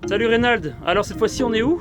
Salut Reynald, alors cette fois-ci on est où?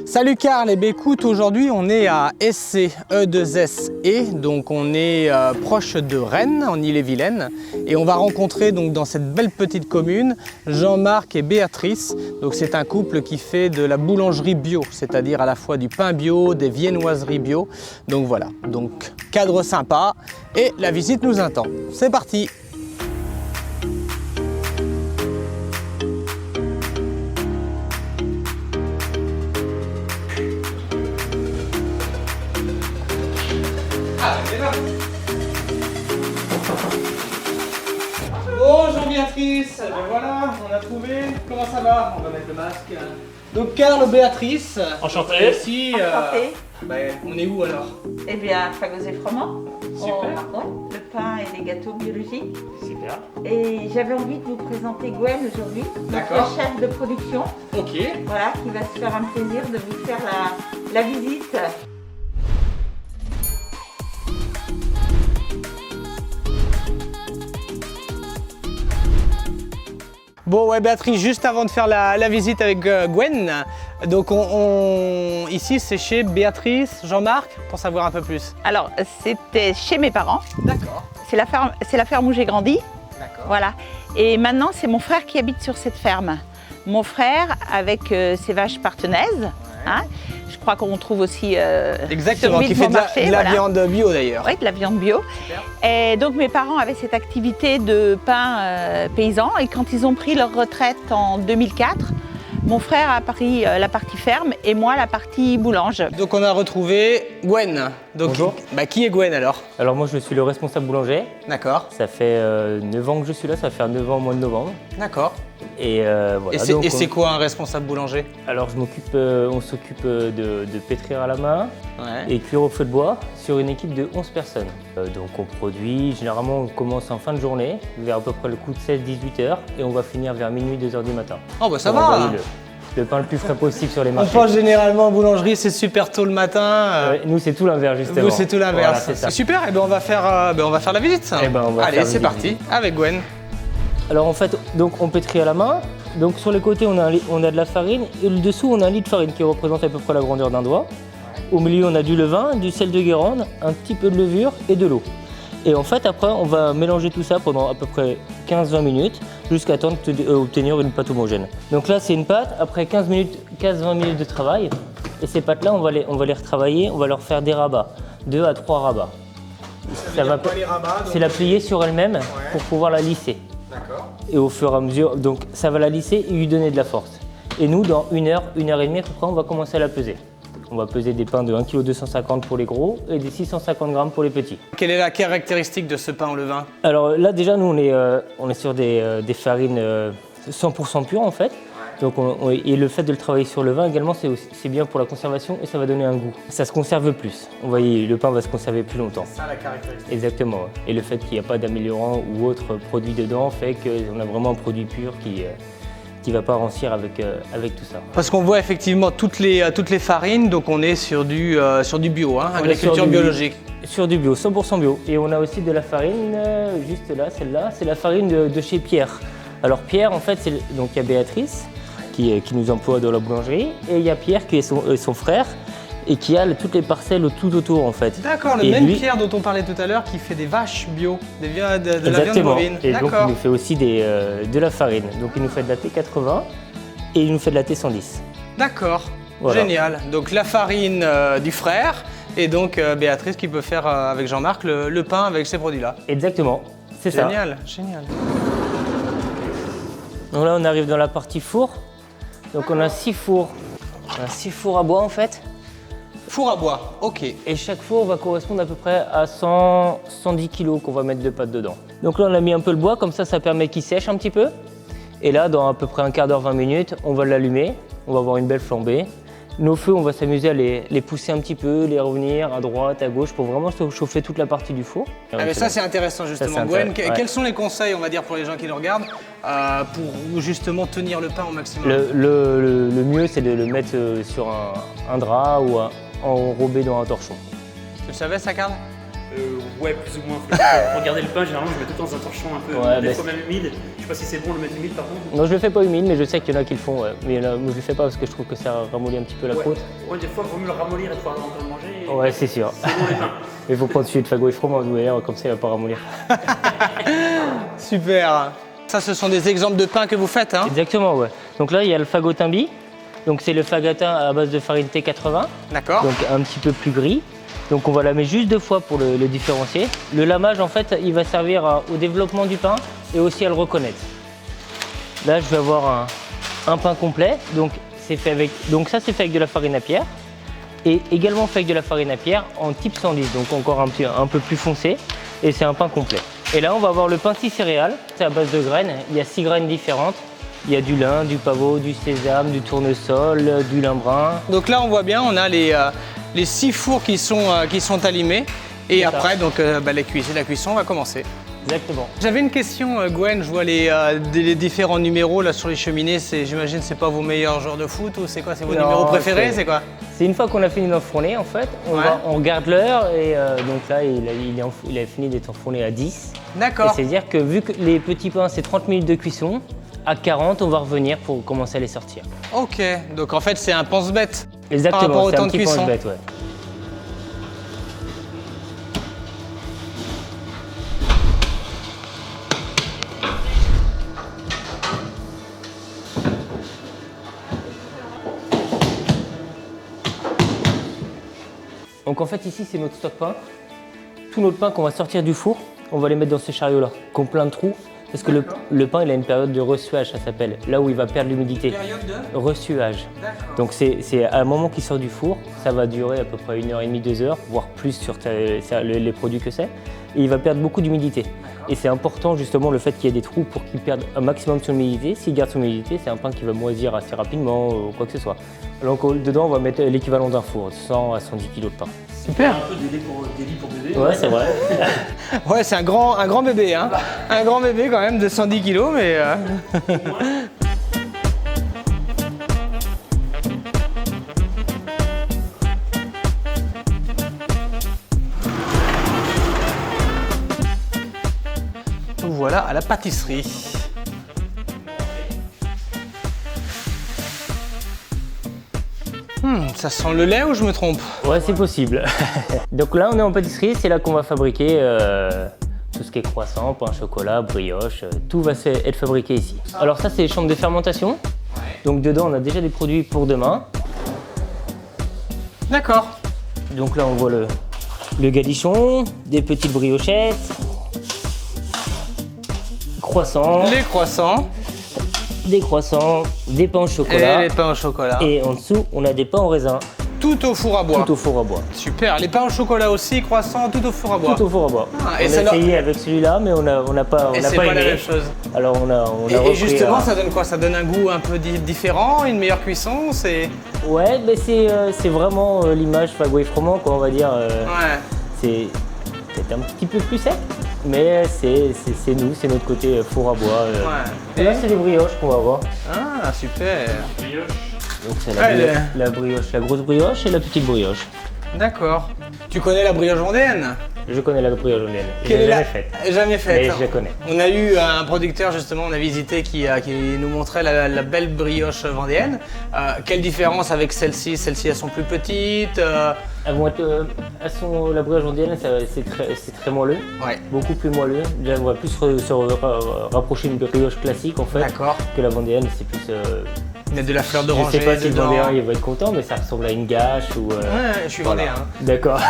Salut Karl, et bien écoute, aujourd'hui on est à SC, E2SE, donc on est proche de Rennes, en Ille-et-Vilaine, et on va rencontrer donc dans cette belle petite commune Jean-Marc et Béatrice. Donc c'est un couple qui fait de la boulangerie bio, c'est-à-dire à la fois du pain bio, des viennoiseries bio. Donc voilà, donc cadre sympa et la visite nous attend. C'est parti! Bonjour Béatrice, ben voilà, on a trouvé. Comment ça va? On va mettre le masque. Donc Karl, Béatrice. Enchanté. Ici, Enchanté. ben, on est où alors? Eh bien, Fagos et Froment. Super. Le pain et les gâteaux biologiques. Super. Et j'avais envie de vous présenter Gwen aujourd'hui, D'accord. notre chef de production. Ok. Voilà, qui va se faire un plaisir de vous faire la visite. Bon ouais Béatrice, juste avant de faire la visite avec Gwen, donc ici c'est chez Béatrice, Jean-Marc, pour savoir un peu plus. Alors, c'était chez mes parents. D'accord. C'est la ferme où j'ai grandi. D'accord. Voilà. Et maintenant, c'est mon frère qui habite sur cette ferme. Mon frère avec ses vaches partenaises. Hein. Je crois qu'on trouve aussi Exactement, sur qui fait de la voilà. viande bio d'ailleurs. Oui, de la viande bio. Super. Et donc mes parents avaient cette activité de pain paysan et quand ils ont pris leur retraite en 2004, mon frère a pris la partie ferme et moi la partie boulange. Donc on a retrouvé Gwen. Donc, Bonjour. Bah, qui est Gwen alors? Alors moi je suis le responsable boulanger, D'accord. ça fait 9 ans que je suis là, ça va faire 9 ans au mois de novembre. D'accord. Et voilà. Et c'est quoi un responsable boulanger? Alors on s'occupe de pétrir à la main Ouais. et cuire au feu de bois sur une équipe de 11 personnes. Donc on produit, généralement on commence en fin de journée, vers à peu près le coup de 16-18 heures et on va finir vers minuit, 2 heures du matin. Oh bah ça Pour va. envoyer le pain le plus frais possible sur les On marchés. pense généralement en boulangerie, c'est super tôt le matin. Nous c'est tout l'inverse justement. Vous c'est tout Voilà, l'inverse. c'est ça. Super, et ben on va faire la visite. Eh ben, on va Allez, faire c'est visite. parti avec Gwen. Alors en fait, donc on pétrit à la main. Donc sur les côtés, on a de la farine et le dessous, on a un lit de farine qui représente à peu près la grandeur d'un doigt. Au milieu, on a du levain, du sel de Guérande, un petit peu de levure et de l'eau. Et en fait, après, on va mélanger tout ça pendant à peu près 15-20 minutes jusqu'à temps d'obtenir une pâte homogène. Donc là, c'est une pâte. Après 15-20 minutes de travail, et ces pâtes-là, on va les retravailler, on va leur faire des rabats, 2 à 3 rabats. C'est la plier sur elle-même pour pouvoir la lisser. D'accord. Et au fur et à mesure, donc ça va la lisser et lui donner de la force. Et nous, dans 1 heure, 1 heure et demie, à peu près, on va commencer à la peser. On va peser des pains de 1,250 kg pour les gros et des 650 g pour les petits. Quelle est la caractéristique de ce pain au levain? Alors là, déjà, nous, on est sur des farines 100% pures, en fait. Donc, et le fait de le travailler sur le vin également, c'est bien pour la conservation et ça va donner un goût. Ça se conserve plus. Vous voyez, le pain va se conserver plus longtemps. C'est ça la caractéristique. Exactement. Ouais. Et le fait qu'il n'y a pas d'améliorant ou autre produit dedans fait qu'on a vraiment un produit pur qui ne va pas rancir avec tout ça. Parce qu'on voit effectivement toutes les farines, donc on est sur du bio, hein, agriculture biologique. Sur du bio, 100% bio. Et on a aussi de la farine, juste là, celle-là, c'est la farine de chez Pierre. Alors Pierre, en fait, donc il y a Béatrice qui nous emploie dans la boulangerie et il y a Pierre qui est son frère et qui a toutes les parcelles tout autour en fait. D'accord, le Et même lui- Pierre dont on parlait tout à l'heure qui fait des vaches bio, de la viande Exactement. bovine. Et donc il D'accord. nous fait aussi de la farine. Donc il nous fait de la T80 et il nous fait de la T110. D'accord, Voilà. génial. Donc la farine du frère et donc Béatrice qui peut faire avec Jean-Marc le pain avec ces produits-là. Exactement, c'est ça. Génial, génial. Donc là on arrive dans la partie four. Donc on a 6 fours. On a 6 fours à bois en fait. Four à bois, ok. Et chaque four va correspondre à peu près à 110 kg qu'on va mettre de pâte dedans. Donc là on a mis un peu le bois, comme ça permet qu'il sèche un petit peu. Et là dans à peu près un quart d'heure, 20 minutes, on va l'allumer. On va avoir une belle flambée. Nos feux, on va s'amuser à les pousser un petit peu, les revenir à droite, à gauche pour vraiment chauffer toute la partie du four. Ah mais ça c'est intéressant justement. c'est Gwen, intéressant, ouais. quels sont les conseils on va dire pour les gens qui nous regardent pour justement tenir le pain au maximum? Le mieux c'est de le mettre sur un drap ou enrobé dans un torchon. Tu le savais ça, Karl? Ouais, plus ou moins. Pour garder le pain, généralement, je mets tout dans un torchon un peu, Ouais, des bah, fois même humide. Je sais pas si c'est bon de le mettre humide par contre. Non, je le fais pas humide, mais je sais qu'il y en a qui le font. Ouais. Mais là, moi, je le fais pas parce que je trouve que ça ramollit un petit peu la croûte. Ouais, des fois, il vaut mieux le ramollir et pouvoir le manger. Ouais, c'est sûr. C'est bon les pains. Mais il faut prendre celui de fagot et froment, vous voyez, comme ça il va pas ramollir. Super. Ça, ce sont des exemples de pain que vous faites, hein? Exactement, ouais. Donc là, il y a le fagotin bi. Donc c'est le fagotin à base de farine T80, D'accord. donc un petit peu plus gris. Donc on va la mettre juste 2 fois pour le différencier. Le lamage, en fait, il va servir au développement du pain et aussi à le reconnaître. Là, je vais avoir un pain complet. Donc ça, c'est fait avec de la farine à pierre. Et également fait avec de la farine à pierre en type 110, donc encore un peu plus foncé. Et c'est un pain complet. Et là, on va avoir le pain 6 céréales. C'est à base de graines. Il y a 6 graines différentes. Il y a du lin, du pavot, du sésame, du tournesol, du lin brun. Donc là, on voit bien, on a les 6 fours qui sont allumés. Et après, donc, la cuisson va commencer. Exactement. J'avais une question, Gwen. Je vois les différents numéros là sur les cheminées. J'imagine que ce n'est pas vos meilleurs joueurs de foot ou c'est quoi? C'est vos numéros préférés? C'est quoi? C'est une fois qu'on a fini d'enfourner, en fait, on regarde l'heure et donc là, il a fini d'être enfourné à 10. D'accord. Et c'est-à-dire que vu que les petits pains, c'est 30 minutes de cuisson, à 40, on va revenir pour commencer à les sortir. Ok, donc en fait, c'est un pense-bête. Exactement, par rapport au c'est temps un de petit cuisson. pense-bête, ouais. Donc en fait ici c'est notre stock pain. Tout notre pain qu'on va sortir du four, on va les mettre dans ce chariot là, qui ont plein de trous. Parce que le pain il a une période de ressuage, ça s'appelle, là où il va perdre l'humidité. Période de ressuage. Donc c'est à un moment qu'il sort du four, ça va durer à peu près 1h30, 2 heures, voire plus sur les produits que c'est. Et il va perdre beaucoup d'humidité. Et c'est important justement le fait qu'il y ait des trous pour qu'il perde un maximum de son humidité. S'il garde son humidité, c'est un pain qui va moisir assez rapidement ou quoi que ce soit. Donc dedans on va mettre l'équivalent d'un four, 100 à 110 kg de pain. super. Un peu des lits pour bébé. Ouais, c'est vrai. Ouais, c'est un grand bébé, hein. Un grand bébé quand même de 110 kilos, mais... Voilà, à la pâtisserie. Ça sent le lait ou je me trompe? Ouais, c'est possible. Donc là, on est en pâtisserie, c'est là qu'on va fabriquer tout ce qui est croissant, pain, chocolat, brioche, tout va être fabriqué ici. Alors ça, c'est les chambres de fermentation. Donc dedans, on a déjà des produits pour demain. D'accord. Donc là, on voit le galichon, des petites briochettes, croissants, Les croissants des croissants, des pains au chocolat. et les pains au chocolat. Et en dessous, on a des pains au raisin, Tout au four à bois. tout au four à bois. Super. Les pains au chocolat aussi, croissants, tout au four à bois. Tout au four à bois. Ah, et on ça a leur- essayé avec celui-là, mais on n'a pas Et c'est aimé. pas la même chose. Alors on a Et repris, justement, ça donne quoi? Ça donne un goût un peu différent, une meilleure cuisson, c'est... Ouais, mais c'est vraiment l'image fagot et froment, quoi, on va dire. Ouais. C'est peut-être un petit peu plus sec, mais c'est nous, c'est notre côté four à bois. Ouais. Et là, c'est les brioches qu'on va voir. Ah, super. Donc c'est Ouais, la brioche, la grosse brioche et la petite brioche. D'accord. Tu connais la brioche vendéenne? Je connais la brioche vendéenne. Je Quelle l'ai est jamais la- faite. Jamais faite. Mais je la connais. On a eu un producteur justement, on a visité qui nous montrait la belle brioche vendéenne. Quelle différence avec celle-ci? Celles-ci, elles sont plus petites. Elles vont être, la brioche vendéenne, c'est très moelleux, Ouais. beaucoup plus moelleux. Là, on va plus se rapprocher d'une brioche classique en fait. D'accord. Que la vendéenne, c'est plus. Il y a de la fleur Je d'oranger sais pas si le dedans. vendéen il va être content, mais ça ressemble à une gâche ou. Ouais, je suis voilà. vendéen. Hein. D'accord.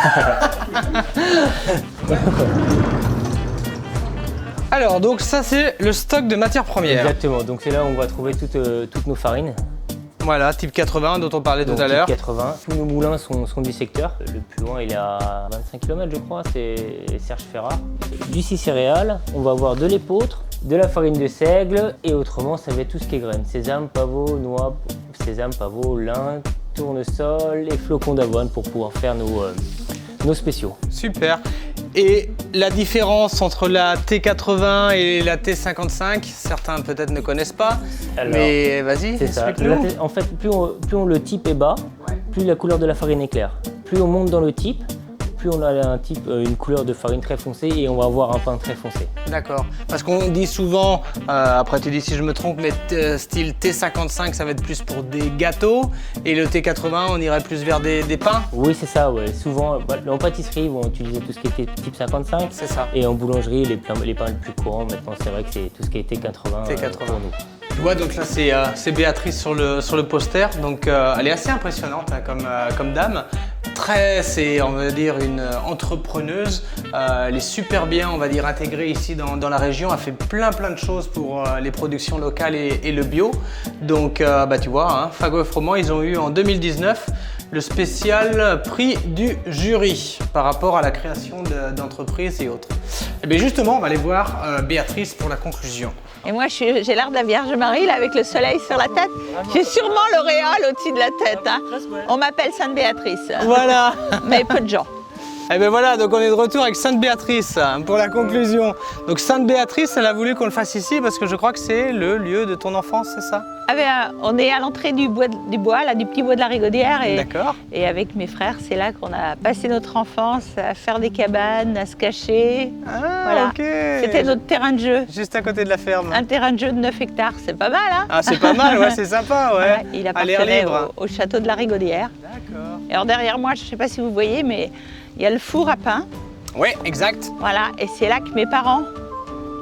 Alors, donc ça c'est le stock de matières premières. Exactement. Donc c'est là où on va trouver toutes nos farines. Voilà, type 80 dont on parlait Donc, tout à l'heure. type 80. Tous nos moulins sont du secteur. Le plus loin, il est à 25 km, je crois, c'est Serge Ferrat. Du 6 céréales, on va avoir de l'épeautre, de la farine de seigle et autrement, ça va être tout ce qui est graines. Sésame, pavot, noix, sésame, pavot, lin, tournesol et flocons d'avoine pour pouvoir faire nos spéciaux. Super. Et la différence entre la T80 et la T55, certains peut-être ne connaissent pas, Alors, mais vas-y, C'est ça. explique-nous. En fait, plus le type est bas, plus la couleur de la farine est claire. Plus on monte dans le type, plus on a une couleur de farine très foncée et on va avoir un pain très foncé. D'accord. Parce qu'on dit souvent, après tu dis si je me trompe, mais style T55, ça va être plus pour des gâteaux. Et le T80, on irait plus vers des pains. Oui, c'est ça, ouais. Souvent, en pâtisserie, ils vont utiliser tout ce qui était type 55. C'est ça. Et en boulangerie, les pains les plus courants, maintenant, c'est vrai que c'est tout ce qui est T80, pour nous. Tu vois, donc là c'est Béatrice sur le poster, donc elle est assez impressionnante hein, comme dame. C'est on va dire une entrepreneuse, elle est super bien on va dire intégrée ici dans la région, elle fait plein de choses pour les productions locales et le bio. Donc bah, tu vois, hein, Fagot et Froment, ils ont eu en 2019 le spécial prix du jury par rapport à la création d'entreprises et autres. Et bien justement, on va aller voir Béatrice pour la conclusion. Et moi, j'ai l'air de la Vierge Marie, là, avec le soleil sur la tête. J'ai sûrement l'auréole au-dessus de la tête. Hein. On m'appelle Sainte Béatrice. Voilà. Mais peu de gens. Et bien voilà, donc on est de retour avec Sainte Béatrice pour la conclusion. Donc Sainte Béatrice, elle a voulu qu'on le fasse ici parce que je crois que c'est le lieu de ton enfance, c'est ça? Ah ben, on est à l'entrée du bois, là, du petit bois de la Rigaudière. D'accord. Et avec mes frères, c'est là qu'on a passé notre enfance à faire des cabanes, à se cacher. Ah, voilà. Ok. C'était notre terrain de jeu. Juste à côté de la ferme. Un terrain de jeu de 9 hectares, c'est pas mal, hein? Ah, c'est pas mal, ouais, c'est sympa, ouais. Ouais, il À l'air appartenait libre. au château de la Rigaudière. D'accord. Et alors derrière moi, je ne sais pas si vous voyez, mais il y a le four à pain. Oui, exact. Voilà, et c'est là que mes parents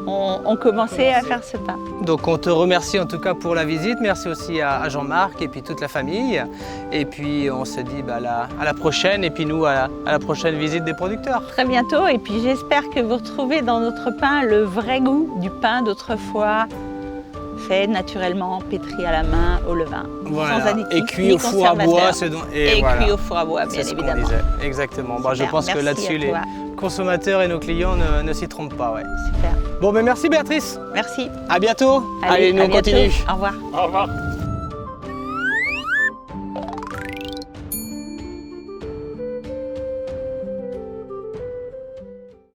ont commencé à faire ce pain. Donc on te remercie en tout cas pour la visite. Merci aussi à Jean-Marc et puis toute la famille. Et puis on se dit bah, à la prochaine et puis nous à la prochaine visite des producteurs. Très bientôt, et puis j'espère que vous retrouvez dans notre pain le vrai goût du pain d'autrefois, fait naturellement, pétri à la main, au levain, Voilà. sans additifs, Et cuit ni au four à bois. conservateurs. Et voilà. cuit au four à bois, bien C'est ce qu'on évidemment. disait. Exactement. Bah, je Super. pense que Merci là-dessus, à les toi. consommateurs et nos clients ne s'y trompent pas. Ouais. Super. Bon, mais merci Béatrice. Merci. À bientôt. Allez, nous à on bientôt. continue. Au revoir. Au revoir.